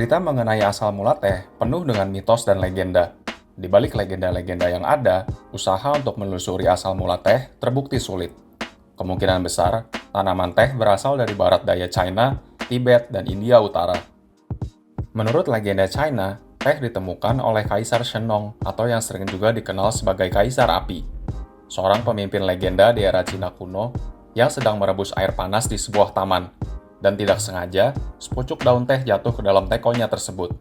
Cerita mengenai asal mula teh penuh dengan mitos dan legenda. Di balik legenda-legenda yang ada, usaha untuk menelusuri asal mula teh terbukti sulit. Kemungkinan besar, tanaman teh berasal dari barat daya China, Tibet, dan India Utara. Menurut legenda China, teh ditemukan oleh Kaisar Shennong atau yang sering juga dikenal sebagai Kaisar Api, seorang pemimpin legenda di era Cina kuno yang sedang merebus air panas di sebuah taman. Dan tidak sengaja, sepucuk daun teh jatuh ke dalam tekonya tersebut.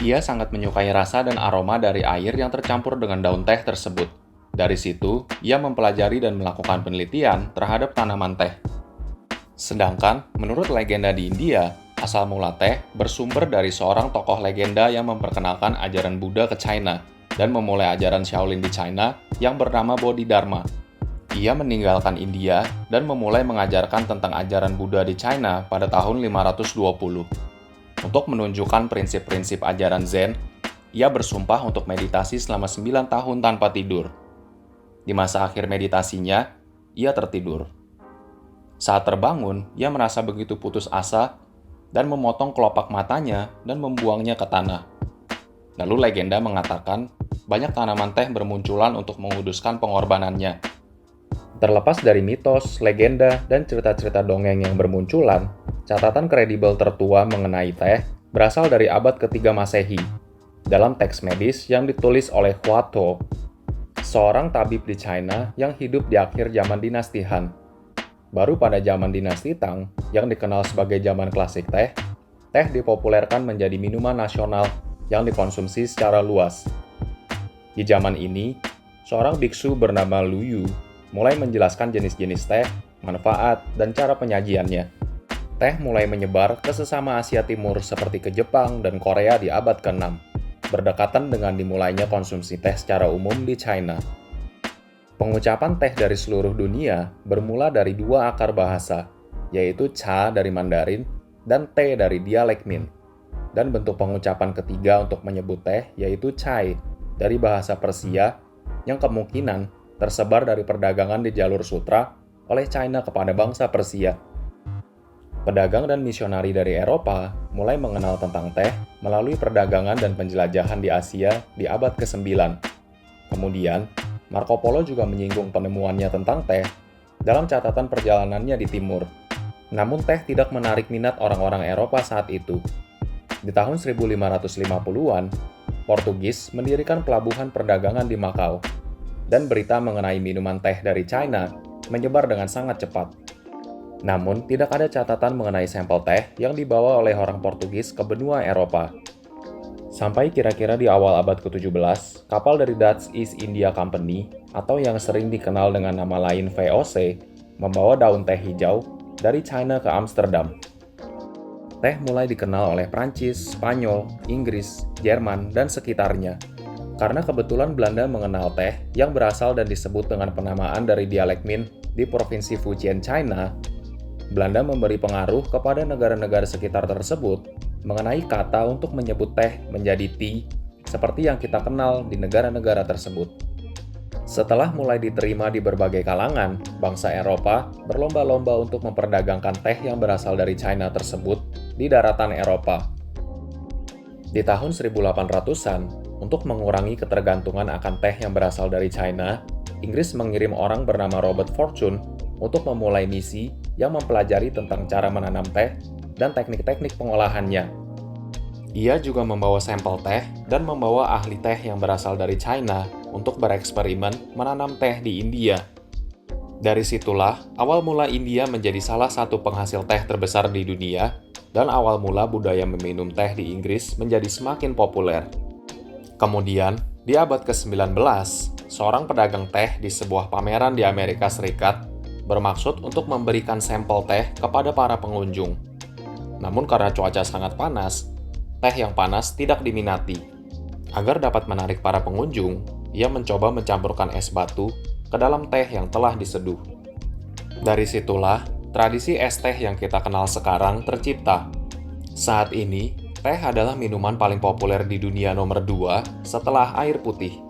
Ia sangat menyukai rasa dan aroma dari air yang tercampur dengan daun teh tersebut. Dari situ, ia mempelajari dan melakukan penelitian terhadap tanaman teh. Sedangkan, menurut legenda di India, asal mula teh bersumber dari seorang tokoh legenda yang memperkenalkan ajaran Buddha ke China dan memulai ajaran Shaolin di China yang bernama Bodhidharma. Ia meninggalkan India dan memulai mengajarkan tentang ajaran Buddha di China pada tahun 520. Untuk menunjukkan prinsip-prinsip ajaran Zen, ia bersumpah untuk meditasi selama 9 tahun tanpa tidur. Di masa akhir meditasinya, ia tertidur. Saat terbangun, ia merasa begitu putus asa dan memotong kelopak matanya dan membuangnya ke tanah. Lalu legenda mengatakan, banyak tanaman teh bermunculan untuk menguduskan pengorbanannya. Terlepas dari mitos, legenda, dan cerita-cerita dongeng yang bermunculan, catatan kredibel tertua mengenai teh berasal dari abad ketiga Masehi, dalam teks medis yang ditulis oleh Hua Tuo, seorang tabib di China yang hidup di akhir zaman dinasti Han. Baru pada zaman dinasti Tang, yang dikenal sebagai zaman klasik teh, teh dipopulerkan menjadi minuman nasional yang dikonsumsi secara luas. Di zaman ini, seorang biksu bernama Lu Yu mulai menjelaskan jenis-jenis teh, manfaat, dan cara penyajiannya. Teh mulai menyebar ke sesama Asia Timur seperti ke Jepang dan Korea di abad ke-6, berdekatan dengan dimulainya konsumsi teh secara umum di China. Pengucapan teh dari seluruh dunia bermula dari dua akar bahasa, yaitu cha dari Mandarin dan te dari dialek Min. Dan bentuk pengucapan ketiga untuk menyebut teh yaitu chai dari bahasa Persia yang kemungkinan tersebar dari perdagangan di jalur sutra oleh China kepada bangsa Persia. Pedagang dan misionari dari Eropa mulai mengenal tentang teh melalui perdagangan dan penjelajahan di Asia di abad ke-9. Kemudian, Marco Polo juga menyinggung penemuannya tentang teh dalam catatan perjalanannya di timur. Namun teh tidak menarik minat orang-orang Eropa saat itu. Di tahun 1550-an, Portugis mendirikan pelabuhan perdagangan di Macau, dan berita mengenai minuman teh dari China menyebar dengan sangat cepat. Namun, tidak ada catatan mengenai sampel teh yang dibawa oleh orang Portugis ke benua Eropa. Sampai kira-kira di awal abad ke-17, kapal dari Dutch East India Company, atau yang sering dikenal dengan nama lain VOC, membawa daun teh hijau dari China ke Amsterdam. Teh mulai dikenal oleh Prancis, Spanyol, Inggris, Jerman, dan sekitarnya. Karena kebetulan Belanda mengenal teh yang berasal dan disebut dengan penamaan dari dialek Min di provinsi Fujian, China, Belanda memberi pengaruh kepada negara-negara sekitar tersebut mengenai kata untuk menyebut teh menjadi tea, seperti yang kita kenal di negara-negara tersebut. Setelah mulai diterima di berbagai kalangan, bangsa Eropa berlomba-lomba untuk memperdagangkan teh yang berasal dari China tersebut di daratan Eropa. Di tahun 1800-an, untuk mengurangi ketergantungan akan teh yang berasal dari China, Inggris mengirim orang bernama Robert Fortune untuk memulai misi yang mempelajari tentang cara menanam teh dan teknik-teknik pengolahannya. Ia juga membawa sampel teh dan membawa ahli teh yang berasal dari China untuk bereksperimen menanam teh di India. Dari situlah, awal mula India menjadi salah satu penghasil teh terbesar di dunia, dan awal mula budaya meminum teh di Inggris menjadi semakin populer. Kemudian, di abad ke-19, seorang pedagang teh di sebuah pameran di Amerika Serikat bermaksud untuk memberikan sampel teh kepada para pengunjung. Namun karena cuaca sangat panas, teh yang panas tidak diminati. Agar dapat menarik para pengunjung, ia mencoba mencampurkan es batu ke dalam teh yang telah diseduh. Dari situlah, tradisi es teh yang kita kenal sekarang tercipta. Saat ini, teh adalah minuman paling populer di dunia nomor 2 setelah air putih.